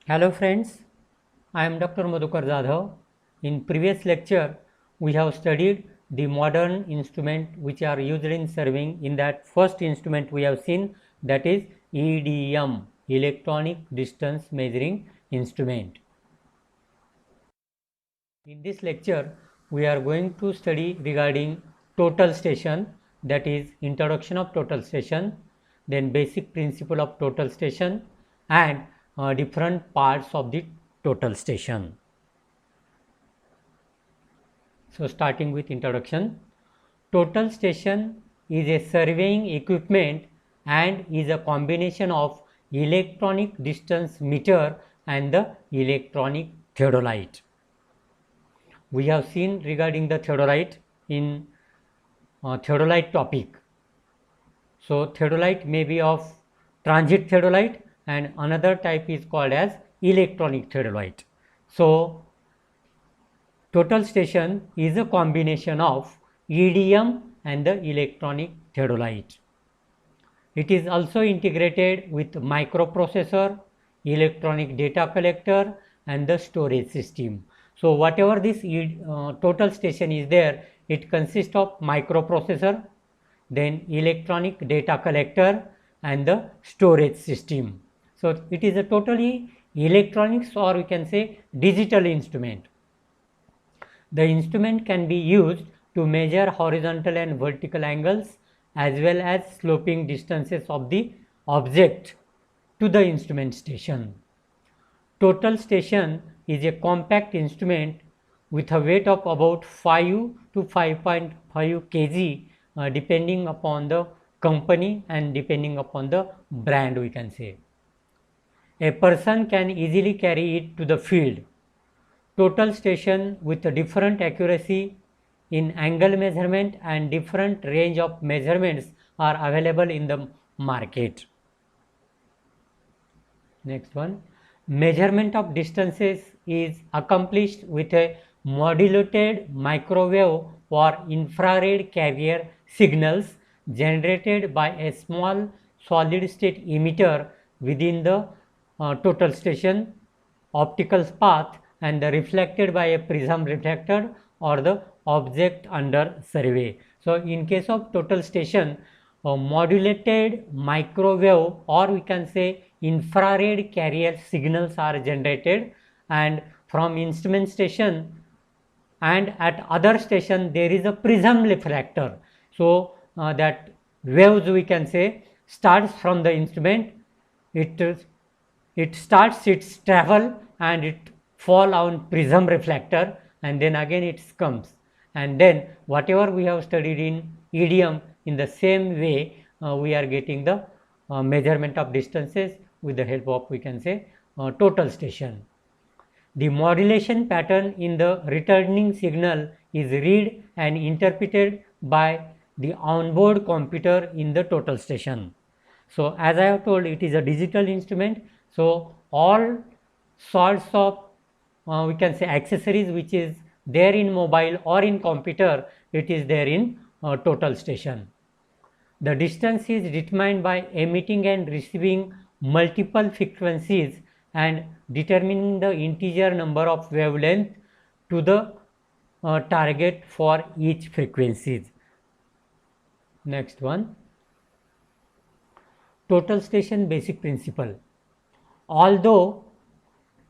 Hello friends, I am Dr. Madhukar Jadhav. In previous lecture, we have studied the modern instrument which are used in surveying. In that first instrument we have seen, that is EDM, electronic distance measuring instrument. In this lecture, we are going to study regarding total station, that is introduction of total station, then basic principle of total station and different parts of the total station. So starting with introduction, total station is a surveying equipment and is a combination of electronic distance meter and the electronic theodolite. We have seen regarding the theodolite in theodolite topic. So theodolite may be of transit theodolite and another type is called as electronic theodolite. So total station is a combination of EDM and the electronic theodolite. It is also integrated with microprocessor, electronic data collector and the storage system. So whatever this total station is there, it consists of microprocessor, then electronic data collector and the storage system. So it is a totally electronics, or we can say digital instrument. The instrument can be used to measure horizontal and vertical angles as well as sloping distances of the object to the instrument station. Total station is a compact instrument with a weight of about 5 to 5.5 kg depending upon the company and depending upon the brand, we can say. A person can easily carry it to the field. Total station with a different accuracy in angle measurement and different range of measurements are available in the market. Next one, measurement of distances is accomplished with a modulated microwave or infrared carrier signals generated by a small solid state emitter within the total station optical path and reflected by a prism reflector or the object under survey. So in case of total station, modulated microwave or we can say infrared carrier signals are generated, and from instrument station and at other station there is a prism reflector. So that waves, we can say, starts from the instrument, it starts its travel and it fall on prism reflector and then again it comes, and then whatever we have studied in EDM, in the same way we are getting the measurement of distances with the help of, we can say, total station. The modulation pattern in the returning signal is read and interpreted by the onboard computer in the total station. So as I have told, it is a digital instrument. So all sorts of we can say accessories which is there in mobile or in computer, it is there in total station. The distance is determined by emitting and receiving multiple frequencies and determining the integer number of wavelength to the target for each frequencies. Next one, total station basic principle. Although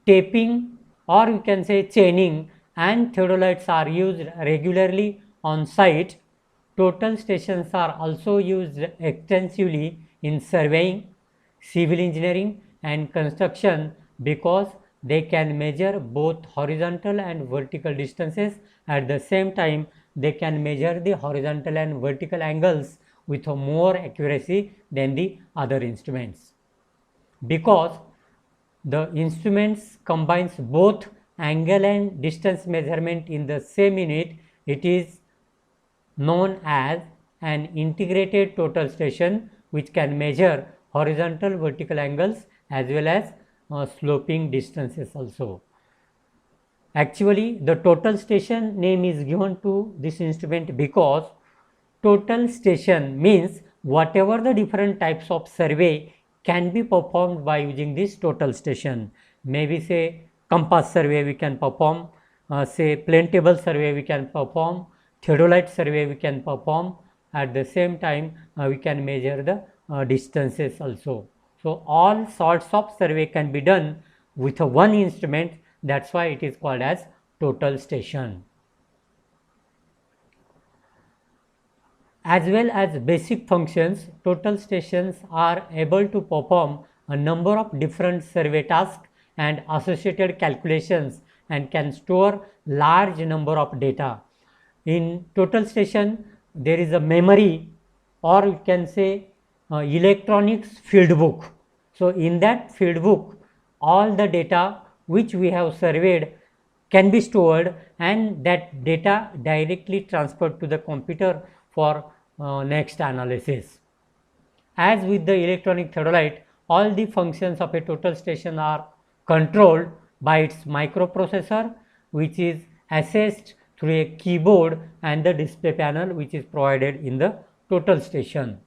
taping or we can say chaining and theodolites are used regularly on site, total stations are also used extensively in surveying, civil engineering and construction because they can measure both horizontal and vertical distances. At the same time, they can measure the horizontal and vertical angles with more accuracy than the other instruments. Because the instruments combines both angle and distance measurement in the same unit, it is known as an integrated total station which can measure horizontal vertical angles as well as sloping distances also. Actually, the total station name is given to this instrument because total station means whatever the different types of survey can be performed by using this total station. maybe say compass survey we can perform, say plane table survey we can perform, theodolite survey we can perform. At the same time we can measure the distances also. So all sorts of survey can be done with a one instrument. That's why it is called as total station. As well as basic functions, total stations are able to perform a number of different survey tasks and associated calculations and can store large number of data. In total station, there is a memory, or you can say electronics field book. So in that field book, all the data which we have surveyed can be stored, and that data directly transferred to the computer for next analysis. As with the electronic theodolite, all the functions of a total station are controlled by its microprocessor, which is accessed through a keyboard and the display panel which is provided in the total station.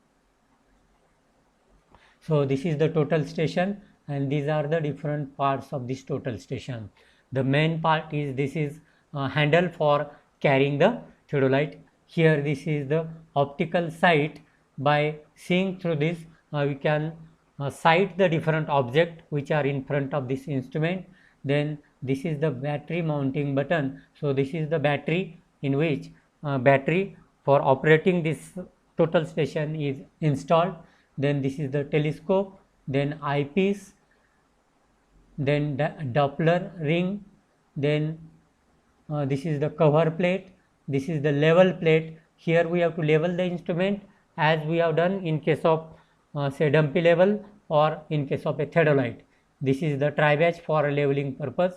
So this is the total station, and these are the different parts of this total station. The main part is, this is handle for carrying the theodolite. Here this is the optical sight. By seeing through this we can sight the different objects which are in front of this instrument. Then this is the battery mounting button. So this is the battery in which battery for operating this total station is installed. Then this is the telescope, then eyepiece, then Doppler ring, then this is the cover plate, this is the level plate. Here we have to level the instrument as we have done in case of say dumpy level or in case of a theodolite. This is the tri-batch for leveling purpose.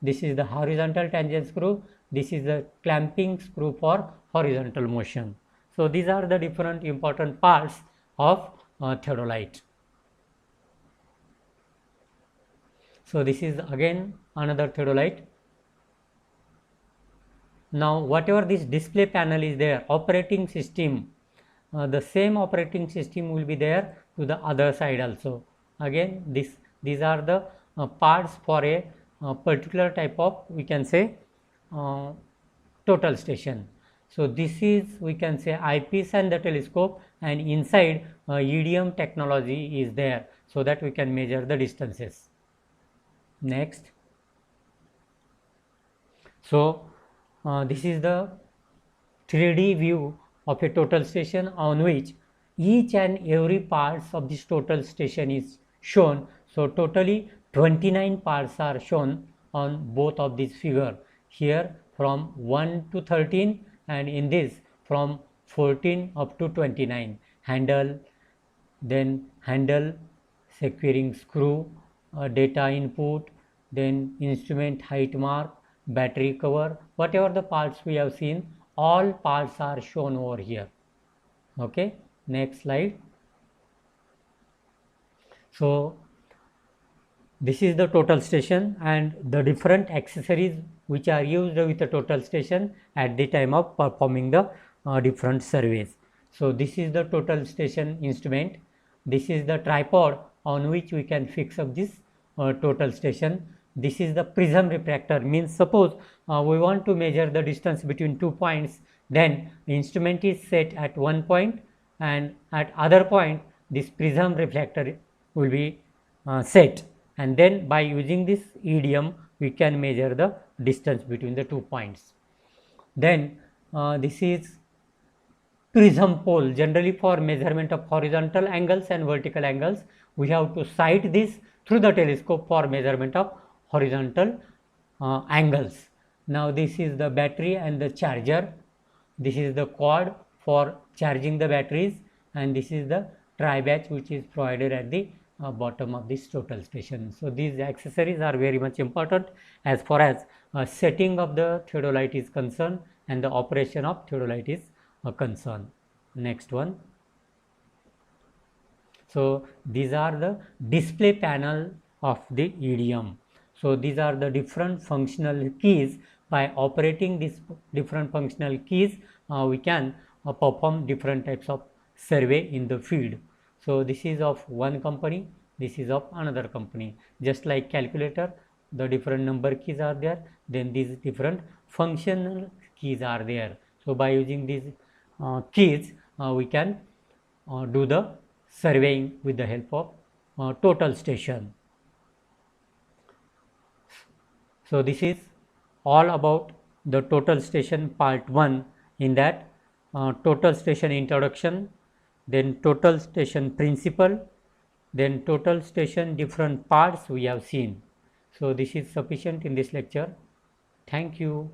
This is the horizontal tangent screw. This is the clamping screw for horizontal motion. So these are the different important parts of theodolite. So this is again another theodolite. Now whatever this display panel is there, operating system, the same operating system will be there to the other side also. Again these are the parts for a particular type of, we can say, total station. So this is, we can say, eyepiece and the telescope, and inside EDM technology is there so that we can measure the distances. Next. So this is the 3D view of a total station on which each and every parts of this total station is shown. So totally 29 parts are shown on both of these figure. Here from 1 to 13, and in this from 14 up to 29. Handle, then handle, securing screw, data input, then instrument height mark, battery cover, whatever the parts we have seen, all parts are shown over here. Okay, next slide. So this is the total station and the different accessories which are used with the total station at the time of performing the different surveys. So this is the total station instrument. This is the tripod on which we can fix up this total station. This is the prism refractor, means suppose we want to measure the distance between 2 points, then the instrument is set at one point, and at other point this prism refractor will be set, and then by using this EDM we can measure the distance between the 2 points. Then this is prism pole. Generally for measurement of horizontal angles and vertical angles, we have to sight this through the telescope for measurement of horizontal angles. Now this is the battery and the charger. This is the cord for charging the batteries, and this is the tri-batch which is provided at the bottom of this total station. So these accessories are very much important as far as setting of the theodolite is concerned and the operation of theodolite is concerned. Next one. So these are the display panel of the EDM. So these are the different functional keys. By operating these different functional keys, we can perform different types of survey in the field. So this is of one company. this is of another company. Just like calculator, the different number keys are there, then these different functional keys are there. So by using these keys we can do the surveying with the help of total station. So this is all about the total station part 1. In that total station introduction, then total station principle, then total station different parts we have seen. So this is sufficient in this lecture. Thank you.